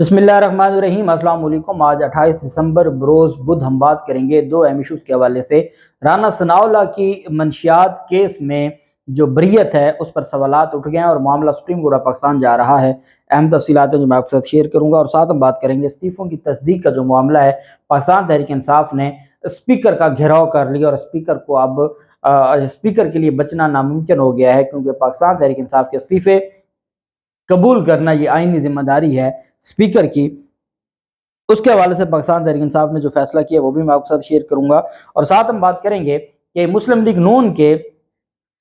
बिस्मिल्लाहिर्रहमानिर्रहीम। अस्सलाम वालेकुम। आज 28 दिसंबर बरोज़ बुध हम बात करेंगे दो अहम इशूज़ के हवाले से। राना सनाउल्लाह की मंशियात केस में जो बरीयत है उस पर सवालात उठ गए हैं और मामला सुप्रीम कोर्ट ऑफ पाकिस्तान जा रहा है। अहम तफसीलात हैं जो मैं आपके साथ शेयर करूंगा और साथ हम बात करेंगे इस्तीफ़ों की तस्दीक का जो मामला है। पाकिस्तान तहरीक इंसाफ ने स्पीकर का घेराव कर लिया और स्पीकर को अब स्पीकर के लिए बचना नामुमकिन हो गया है, क्योंकि पाकिस्तान तहरीक इंसाफ के इस्तीफ़े कबूल करना ये आईनी जिम्मेदारी है स्पीकर की। उसके हवाले से पाकिस्तान तहरीक इंसाफ ने जो फैसला किया वो भी मैं आपके साथ शेयर करूंगा और साथ हम बात करेंगे कि मुस्लिम लीग नून के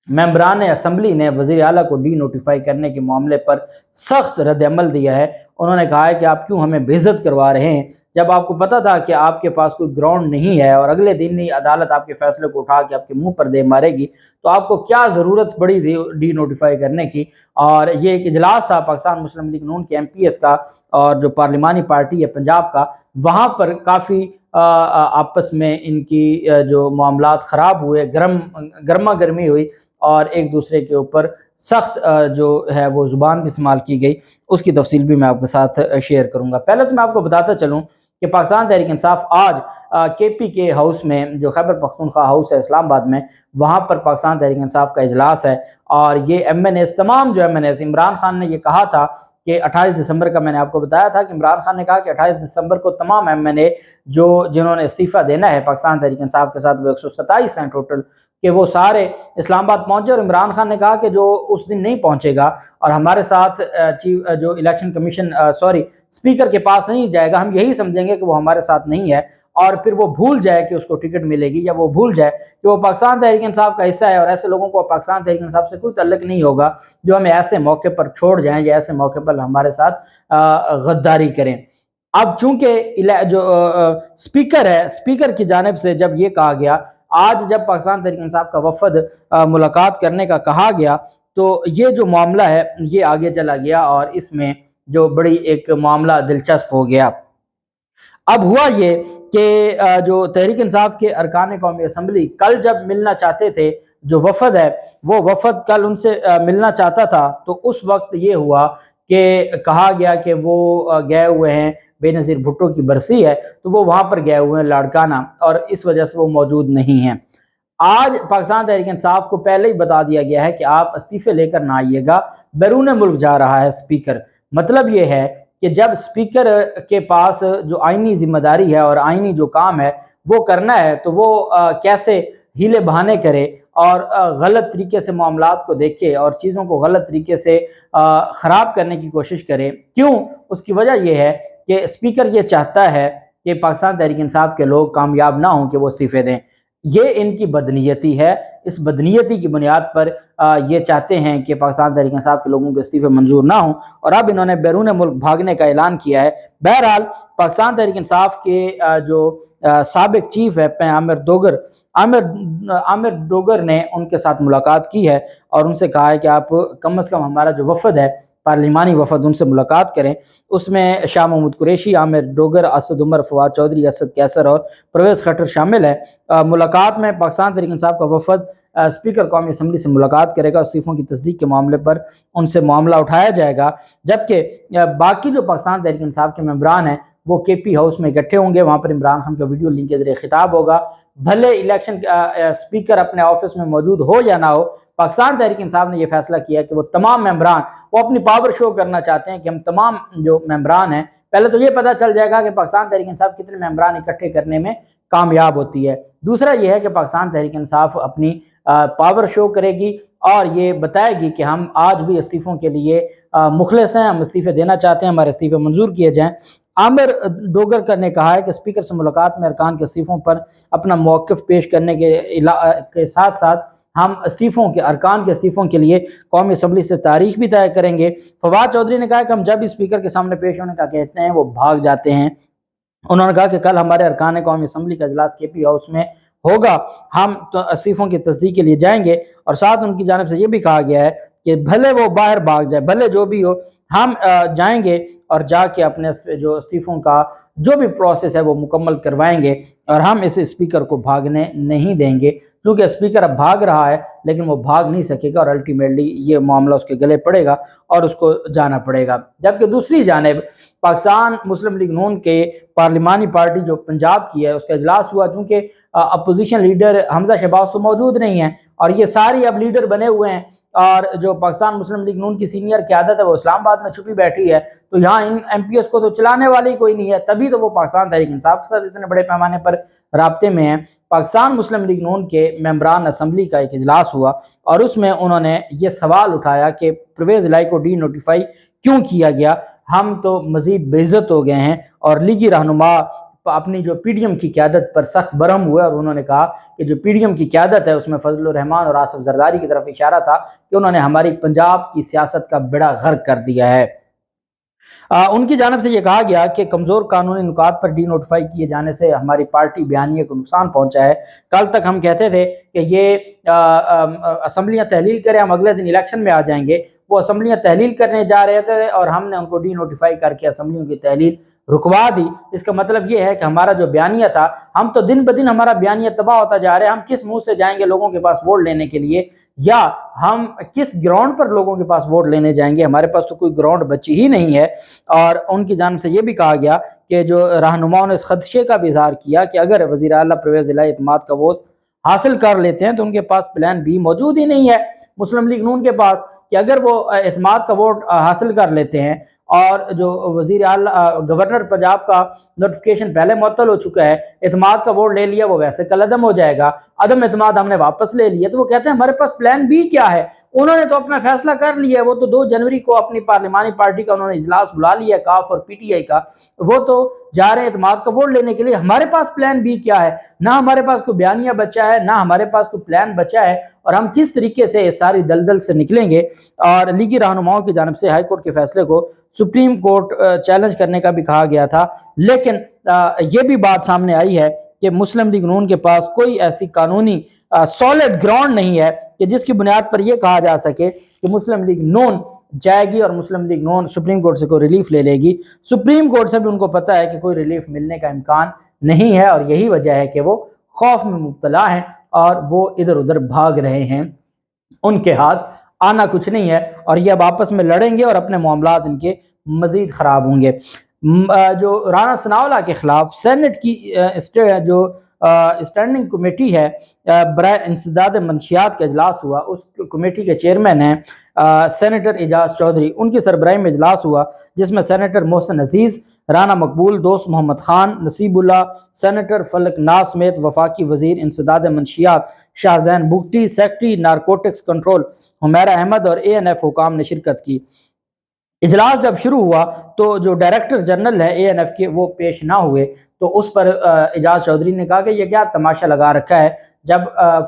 मेंबरान असम्बली ने वज़ीर आला को डी नोटिफाई करने के मामले पर सख्त रद्द अमल दिया है। उन्होंने कहा है कि आप क्यों हमें बेइज्जत करवा रहे हैं, जब आपको पता था कि आपके पास कोई ग्राउंड नहीं है और अगले दिन ही अदालत आपके फैसले को उठा के आपके मुंह पर दे मारेगी, तो आपको क्या ज़रूरत पड़ी डी नोटिफाई करने की। और ये एक इजलास था पाकिस्तान मुस्लिम लीग नून के MPS का और जो पार्लिमानी पार्टी है पंजाब का, वहाँ पर काफ़ी आपस में इनकी जो मामलात ख़राब हुए, गर्मा गर्मी हुई और एक दूसरे के ऊपर सख्त जो है वो ज़ुबान भी इस्तेमाल की गई। उसकी तफसील भी मैं आपके साथ शेयर करूंगा। पहले तो मैं आपको बताता चलूं कि पाकिस्तान तहरीक इंसाफ आज KP के हाउस में, जो खैबर पख्तूनख्वा हाउस है इस्लामाबाद में, वहाँ पर पाकिस्तान तहरीक इंसाफ का इजलास है और ये MNAs, तमाम जो MNAs, इमरान खान ने ये कहा था कि 28 दिसंबर का, मैंने आपको बताया था कि इमरान खान ने कहा कि 28 दिसंबर को तमाम MNA जिन्होंने इस्तीफ़ा देना है पाकिस्तान तहरीक इंसाफ के साथ, वो 127 हैं टोटल, कि वो सारे इस्लामाबाद पहुंचे। और इमरान खान ने कहा कि जो उस दिन नहीं पहुंचेगा और हमारे साथ जो इलेक्शन कमीशन स्पीकर के पास नहीं जाएगा, हम यही समझेंगे कि वो हमारे साथ नहीं है और फिर वो भूल जाए कि उसको टिकट मिलेगी, या वो भूल जाए कि वो पाकिस्तान तहरीक इंसाफ का हिस्सा है और ऐसे लोगों को पाकिस्तान तहरीक इंसाफ से कोई ताल्लुक नहीं होगा जो हमें ऐसे मौके पर छोड़ जाएं या ऐसे मौके पर हमारे साथ गद्दारी करें। अब चूंकि जो स्पीकर है, स्पीकर की जानिब से जब ये कहा गया, आज जब पाकिस्तान तहरीक इंसाफ का वफद मुलाकात करने का कहा गया, तो ये जो मामला है ये आगे चला गया और इसमें जो बड़ी एक मामला दिलचस्प हो गया। अब हुआ ये कि जो तहरीक इंसाफ के अरकान कौमी असम्बली कल जब मिलना चाहते थे, जो वफद है वो वफद कल उनसे मिलना चाहता था, तो उस वक्त ये हुआ कि कहा गया कि वो गए हुए हैं, बेनज़ीर भुट्टो की बरसी है तो वो वहाँ पर गए हुए हैं लाड़काना, और इस वजह से वो मौजूद नहीं हैं। आज पाकिस्तान तहरीक इंसाफ को पहले ही बता दिया गया है कि आप इस्तीफे लेकर ना आइएगा, बैरून मुल्क जा रहा है स्पीकर। मतलब ये है कि जब स्पीकर के पास जो आईनी जिम्मेदारी है और आईनी जो काम है वो करना है, तो वो कैसे हीले बहाने करे और गलत तरीके से मामलात को देखे और चीज़ों को गलत तरीके से ख़राब करने की कोशिश करे। क्यों? उसकी वजह यह है कि स्पीकर ये चाहता है कि पाकिस्तान तहरीक इंसाफ के लोग कामयाब ना हों कि वो इस्तीफ़े दें। ये इनकी बदनीयती है। इस बदनीयती की बुनियाद पर ये चाहते हैं कि पाकिस्तान तहरीक इंसाफ के लोगों के इस्तीफे मंजूर ना हों और अब इन्होंने बैरून मुल्क भागने का ऐलान किया है। बहरहाल पाकिस्तान तहरीक इंसाफ के जो साबिक चीफ है आमिर डोगर ने उनके साथ मुलाकात की है और उनसे कहा है कि आप कम अज़ कम हमारा जो वफद है, पार्लिमानी वफद, उनसे मुलाकात करें। उसमें शाह महमूद कुरैशी, आमिर डोगर, असद उमर, फवाद चौधरी, असद कैसर और परवेज़ खट्टर शामिल है। मुलाकात में पाकिस्तान तहरीक इंसाफ का वफद स्पीकर कौमी असम्बली से मुलाकात करेगा। इस्तीफ़ों की तस्दीक के मामले पर उनसे मामला उठाया जाएगा, जबकि बाकी जो पाकिस्तान तहरीक इंसाफ के मेंबरान हैं वो KP हाउस में इकट्ठे होंगे। वहाँ पर इमरान खान का वीडियो लिंक के जरिए खिताब होगा। भले इलेक्शन स्पीकर अपने ऑफिस में मौजूद हो या ना हो, पाकिस्तान तहरीक इंसाफ ने यह फैसला किया कि वो तमाम मेंबरान वो अपनी पावर शो करना चाहते हैं कि हम तमाम जो मेंबरान हैं, पहले तो ये पता चल जाएगा कि पाकिस्तान तहरीक इंसाफ कितने मेंबरान इकट्ठे करने में कामयाब होती है। दूसरा यह है कि पाकिस्तान तहरीक इंसाफ अपनी पावर शो करेगी और ये बताएगी कि हम आज भी इस्तीफ़ों के लिए मुखलिस हैं, हम इस्तीफ़े देना चाहते हैं, हमारे इस्तीफ़े मंजूर किए जाएँ। आमिर डोगर ने कहा है कि स्पीकर से मुलाकात में अरकान के इस्तीफ़ों पर अपना मौक़िफ़ पेश करने के साथ साथ हम अरकान के इस्तीफ़ों के लिए कौमी असम्बली से तारीख भी तय करेंगे। फवाद चौधरी ने कहा कि हम जब भी स्पीकर के सामने पेश होने का कहते हैं वो भाग जाते हैं। उन्होंने कहा कि कल हमारे अरकान कौमी असम्बली का इजलास KP हाउस में होगा, हम तो इस्तीफ़ों की तस्दीक के लिए जाएंगे। और साथ उनकी जानिब से ये भी कहा गया है कि भले वो बाहर भाग जाए, भले जो भी हो, ہم جائیں گے اور جا کے اپنے جو استعفوں کا جو بھی پروسیس ہے وہ مکمل کروائیں گے، اور ہم اس اسپیکر کو بھاگنے نہیں دیں گے، کیونکہ اسپیکر اب بھاگ رہا ہے لیکن وہ بھاگ نہیں سکے گا، اور الٹیمیٹلی یہ معاملہ اس کے گلے پڑے گا اور اس کو جانا پڑے گا۔ جبکہ دوسری جانب پاکستان مسلم لیگ نون کے پارلیمانی پارٹی جو پنجاب کی ہے اس کا اجلاس ہوا، چونکہ اپوزیشن لیڈر حمزہ شہباز تو موجود نہیں ہیں اور یہ ساری اب لیڈر بنے ہوئے ہیں، اور جو پاکستان مسلم لیگ نون کی سینئر قیادت ہے وہ اسلام آباد میں چھپی بیٹھی ہے، تو یہاں ان ایم پی ایس کو تو چلانے والی کوئی نہیں ہے، تبھی تو وہ پاکستان تحریک انصاف کے ساتھ اتنے بڑے پیمانے پر رابطے میں ہیں۔ پاکستان مسلم لیگ نون کے ممبران اسمبلی کا ایک اجلاس ہوا اور اس میں انہوں نے یہ سوال اٹھایا کہ پرویز الہی کو ڈی نوٹیفائی کیوں کیا گیا، ہم تو مزید بے عزت ہو گئے ہیں، اور لیگی رہنما اپنی جو پی ڈی ایم کی قیادت پر سخت برہم ہوئے، اور انہوں نے کہا کہ جو پی ڈی ایم کی قیادت ہے اس میں فضل الرحمان اور آصف زرداری کی طرف اشارہ تھا کہ انہوں نے ہماری پنجاب کی سیاست کا بیڑا غرق کر دیا ہے۔ ان کی جانب سے یہ کہا گیا کہ کمزور قانونی نکات پر ڈی نوٹیفائی کیے جانے سے ہماری پارٹی بیانیے کو نقصان پہنچا ہے۔ کل تک ہم کہتے تھے کہ یہ اسمبلیاں تحلیل کریں، ہم اگلے دن الیکشن میں آ جائیں گے، وہ اسمبلیاں تحلیل کرنے جا رہے تھے اور ہم نے ان کو ڈی نوٹیفائی کر کے اسمبلیوں کی تحلیل رکوا دی۔ اس کا مطلب یہ ہے کہ ہمارا جو بیانیہ تھا، ہم تو دن بدن ہمارا بیانیہ تباہ ہوتا جا رہے ہیں، ہم کس منہ سے جائیں گے لوگوں کے پاس ووٹ لینے کے لیے، یا ہم کس گراؤنڈ پر لوگوں کے پاس ووٹ لینے جائیں گے؟ ہمارے پاس تو کوئی گراؤنڈ بچی ہی نہیں ہے۔ اور ان کی جانب سے یہ بھی کہا گیا کہ جو رہنماؤں نے اس خدشے کا بھی اظہار کیا کہ اگر وزیر اعلیٰ پرویز الہی اعتماد کا ووٹ حاصل کر لیتے ہیں تو ان کے پاس پلان بی موجود ہی نہیں ہے مسلم لیگ نون کے پاس، کہ اگر وہ اعتماد کا ووٹ حاصل کر لیتے ہیں اور جو وزیر اعلیٰ گورنر پنجاب کا نوٹیفکیشن پہلے معطل ہو چکا ہے، اعتماد کا ووٹ لے لیا وہ ویسے کل عدم ہو جائے گا، عدم اعتماد ہم نے واپس لے لیا، تو وہ کہتے ہیں ہمارے پاس پلان بی کیا ہے؟ انہوں نے تو اپنا فیصلہ کر لیا ہے، وہ تو 2 جنوری کو اپنی پارلیمانی پارٹی کا انہوں نے اجلاس بلا لیا ہے، کاف اور پی ٹی آئی کا، وہ تو جا رہے ہیں اعتماد کا ووٹ لینے کے لیے۔ ہمارے پاس پلان بی کیا ہے؟ نہ ہمارے پاس کوئی بیانیہ بچا ہے، نہ ہمارے پاس کوئی پلان بچا ہے، اور ہم کس طریقے سے اس ساری دلدل سے نکلیں گے؟ اور لیگی رہنماؤں کی جانب سے ہائی کورٹ کے فیصلے کو سپریم کورٹ چیلنج کرنے کا بھی کہا گیا تھا، لیکن یہ بھی بات سامنے آئی ہے کہ مسلم لیگ نون کے پاس کوئی ایسی قانونی سالڈ گراؤنڈ نہیں ہے کہ جس کی بنیاد پر یہ کہا جا سکے کہ مسلم لیگ نون جائے گی اور مسلم لیگ نون سپریم کورٹ سے کوئی ریلیف لے لے گی۔ سپریم کورٹ سے بھی ان کو پتہ ہے کہ کوئی ریلیف ملنے کا امکان نہیں ہے، اور یہی وجہ ہے کہ وہ خوف میں مبتلا ہیں اور وہ ادھر ادھر بھاگ رہے ہیں، ان کے ہاتھ آنا کچھ نہیں ہے، اور یہ اب آپس میں لڑیں گے اور اپنے معاملات ان کے مزید خراب ہوں گے۔ جو رانا ثناءاللہ کے خلاف سینٹ کی جو اسٹینڈنگ کمیٹی ہے برائے انسداد منشیات کا اجلاس ہوا، اس کمیٹی کے چیئرمین ہیں سینیٹر اعجاز چودھری، ان کی سربراہی میں اجلاس ہوا جس میں سینیٹر محسن عزیز، رانا مقبول، دوست محمد خان، نصیب اللہ، سینیٹر فلک ناز سمیت وفاقی وزیر انسداد منشیات Shahzain Bugti, secretary narcotics control Humaira Ahmed اور اے این ایف حکام نے شرکت کی۔ اجلاس جب شروع ہوا تو جو ڈائریکٹر جنرل ہے اے این ایف کے وہ پیش نہ ہوئے، تو اس پر اعجاز چودھری نے کہا کہ یہ کیا تماشا لگا رکھا ہے، جب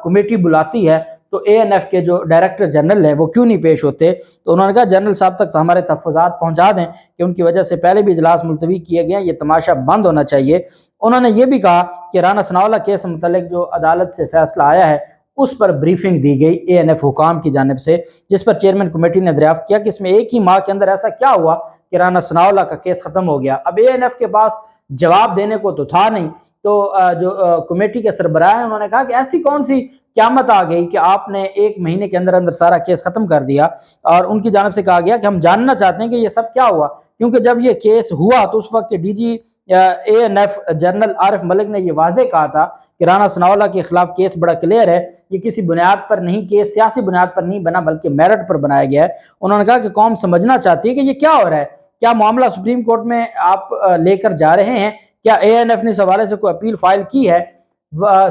کمیٹی بلاتی ہے تو اے این ایف کے جو ڈائریکٹر جنرل ہیں وہ کیوں نہیں پیش ہوتے؟ تو انہوں نے کہا جنرل صاحب تک تو ہمارے تحفظات پہنچا دیں کہ ان کی وجہ سے پہلے بھی اجلاس ملتوی کیے گئے ہیں، یہ تماشا بند ہونا چاہیے۔ انہوں نے یہ بھی کہا کہ رانا ثناءاللہ کیس متعلق جو عدالت سے فیصلہ آیا ہے اس پر بریفنگ دی گئی اے این ایف حکام کی جانب سے، جس پر چیئرمین کمیٹی نے دریافت کیا کہ اس میں ایک ہی ماہ کے اندر ایسا کیا ہوا کہ رانا ثناءاللہ کا کیس ختم ہو گیا۔ اب اے این ایف کے پاس جواب دینے کو تو تھا نہیں، تو جو کمیٹی کے سربراہ ہیں انہوں نے کہا کہ ایسی کون سی قیامت آ گئی کہ آپ نے 1 مہینے کے اندر اندر سارا کیس ختم کر دیا؟ اور ان کی جانب سے کہا گیا کہ ہم جاننا چاہتے ہیں کہ یہ سب کیا ہوا، کیونکہ جب یہ کیس ہوا تو اس وقت کے ڈی جی اے N F general Arif Malik نے یہ واضح کہا تھا کہ رانا ثناءاللہ کے خلاف کیس بڑا کلیئر ہے، یہ کسی بنیاد پر نہیں، کیس سیاسی بنیاد پر نہیں بنا بلکہ میرٹ پر بنایا گیا ہے۔ انہوں نے کہا کہ قوم سمجھنا چاہتی ہے کہ یہ کیا ہو رہا ہے، کیا معاملہ سپریم کورٹ میں آپ لے کر جا رہے ہیں، کیا اے این ایف نے اس حوالے سے کوئی اپیل فائل کی ہے؟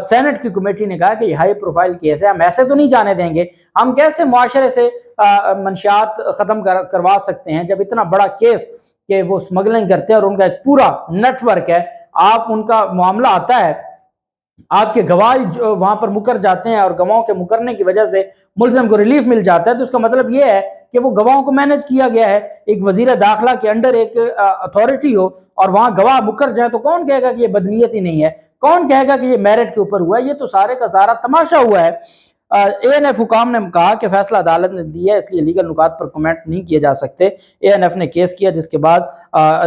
سینٹ کی کمیٹی نے کہا کہ یہ ہائی پروفائل کیس ہے، ہم ایسے تو نہیں جانے دیں گے، ہم کیسے معاشرے سے منشیات ختم کروا سکتے ہیں جب اتنا بڑا کیس کہ وہ سمگلنگ کرتے ہیں اور ان کا ایک پورا نیٹ ورک ہے، آپ ان کا معاملہ آتا ہے، آپ کے گواہ وہاں پر مکر جاتے ہیں اور گواہوں کے مکرنے کی وجہ سے ملزم کو ریلیف مل جاتا ہے، تو اس کا مطلب یہ ہے کہ وہ گواہوں کو مینج کیا گیا ہے۔ ایک وزیر داخلہ کے انڈر ایک اتھارٹی ہو اور وہاں گواہ مکر جائیں تو کون کہے گا کہ یہ بدنیت ہی نہیں ہے، کون کہے گا کہ یہ میرٹ کے اوپر ہوا ہے؟ یہ تو سارے کا سارا تماشا ہوا ہے۔ ANF हुकाम ने कहा कि फैसला अदालत ने दिया है, इसलिए लीगल नुकात पर कमेंट नहीं किए जा सकते। ANF ने केस किया, जिसके बाद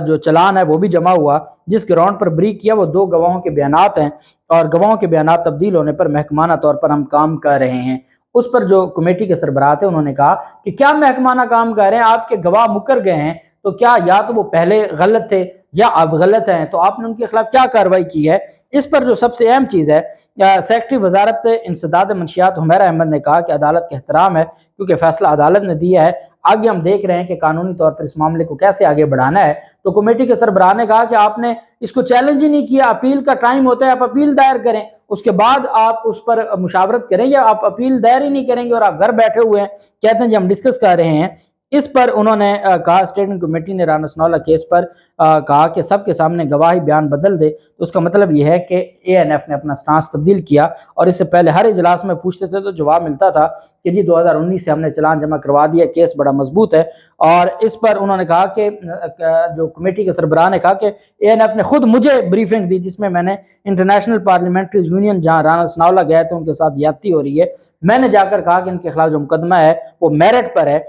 जो चलान है वो भी जमा हुआ। जिस ग्राउंड पर ब्रीक किया वो 2 गवाहों के बयानात हैं और गवाहों के बयानात तब्दील होने पर महकमाना तौर पर हम काम कर रहे हैं। उस पर जो कमेटी के सरबराह थे उन्होंने कहा कि क्या महकमाना काम कर रहे हैं, आपके गवाह मुकर गए हैं, तो क्या या तो वो पहले गलत थे या अब गलत हैं, तो आपने उनके खिलाफ क्या कार्रवाई की है। इस पर जो सबसे अहम चीज़ है, सेक्रेटरी वजारत इंसदाद मंशियात हुमैरा अहमद ने कहा कि अदालत का एहतराम है क्योंकि फैसला अदालत ने दिया है, आगे हम देख रहे हैं कि कानूनी तौर पर इस मामले को कैसे आगे बढ़ाना है। तो कमेटी के सरबराह ने कहा कि आपने इसको चैलेंज ही नहीं किया, अपील का टाइम होता है, आप अपील दायर करें, उसके बाद आप उस पर मुशावरत करें, या आप अपील दायर ही नहीं करेंगे और आप घर बैठे हुए हैं कहते हैं जी हम डिस्कस कर रहे हैं। इस पर उन्होंने कहा, स्टेटिंग कमेटी ने राना सनाउल्लाह केस पर कहा कि सबके सामने गवाही बयान बदल दे, तो उसका मतलब यह है कि ANF ने अपना स्टांस तब्दील किया। और इससे पहले हर इजलास में पूछते थे तो जवाब मिलता था कि जी 2019 से हमने चलान जमा करवा दिया, केस बड़ा मजबूत है। और इस पर उन्होंने कहा कि जो कमेटी के सरबराह ने कहा कि ANF ने खुद मुझे ब्रीफिंग दी, जिसमें मैंने इंटरनेशनल पार्लियामेंट्री यूनियन जहाँ राना सनाउल्लाह गए थे उनके साथ ज्यादती हो रही है, मैंने जाकर कहा कि इनके खिलाफ जो मुकदमा है वो मेरिट पर है।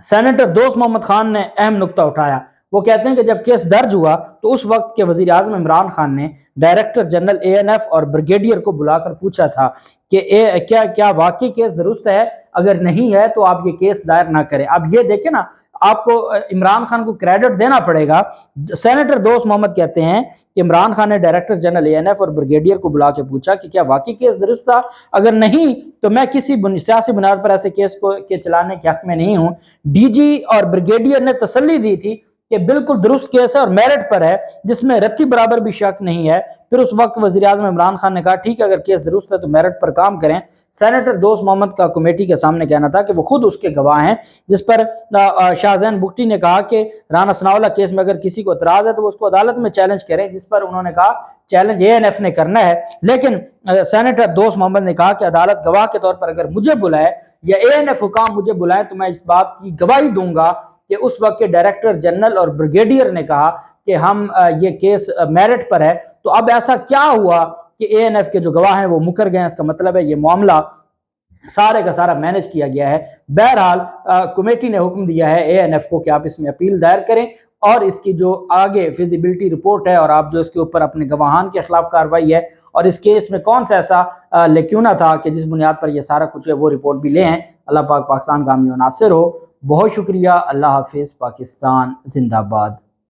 सेनेटर दोस्त मोहम्मद खान ने अहम नुक्ता उठाया, वो कहते हैं कि जब केस दर्ज हुआ तो उस वक्त के वजीर आजम इमरान खान ने डायरेक्टर जनरल ANF और ब्रिगेडियर को बुलाकर पूछा था कि क्या वाकई केस दुरुस्त है, अगर नहीं है तो आप ये केस दायर ना करें। अब ये देखें ना, आपको इमरान खान को क्रेडिट देना पड़ेगा। सेनेटर दोस्त मोहम्मद कहते हैं कि इमरान खान ने डायरेक्टर जनरल ANF और ब्रिगेडियर को बुला के पूछा कि क्या वाकई केस दुरुस्त था, अगर नहीं तो मैं किसी सियासी बुनियाद पर ऐसे केस के चलाने के हक में नहीं हूं। DG और ब्रिगेडियर ने तसल्ली दी थी कि बिल्कुल दुरुस्त केस है और मेरिट पर है, जिसमें रत्ती बराबर भी शक नहीं है। फिर उस वक्त वजीर आजम इमरान खान ने कहा ठीक है, अगर केस दुरुस्त है तो मेरिट पर काम करें। सेनेटर दोस्त मोहम्मद का कमेटी के सामने कहना था कि वो खुद उसके गवाह हैं, जिस पर शाहजैन बुगटी ने कहा कि राना सनाउल्लाह केस में अगर किसी को एतराज है तो वो उसको अदालत में चैलेंज करें, जिस पर उन्होंने कहा चैलेंज ANF ने करना है। लेकिन सेनेटर दोस्त मोहम्मद ने कहा कि अदालत गवाह के तौर पर अगर मुझे बुलाए या ANF हुकाम मुझे बुलाए तो मैं इस बात की गवाही दूंगा कि उस वक्त के डायरेक्टर जनरल और ब्रिगेडियर ने कहा कि हम ये केस मेरिट पर है। तो अब ऐसा क्या हुआ कि ANF के जो गवाह हैं वो मुकर गए, इसका मतलब है ये मामला सारे का सारा मैनेज किया गया है। बहरहाल कमेटी ने हुक्म दिया है ANF को कि आप इसमें अपील दायर करें और इसकी जो आगे फिजिबिलिटी रिपोर्ट है और आप जो इसके ऊपर अपने गवाहान के खिलाफ कार्रवाई है और इस केस में कौन सा ऐसा लेक्यूना था कि जिस बुनियाद पर यह सारा कुछ है वो रिपोर्ट भी ले हैं। अल्लाह पाक पाकिस्तान कामयाब नासिर हो। बहुत शुक्रिया। अल्लाह हाफिज़। पाकिस्तान जिंदाबाद।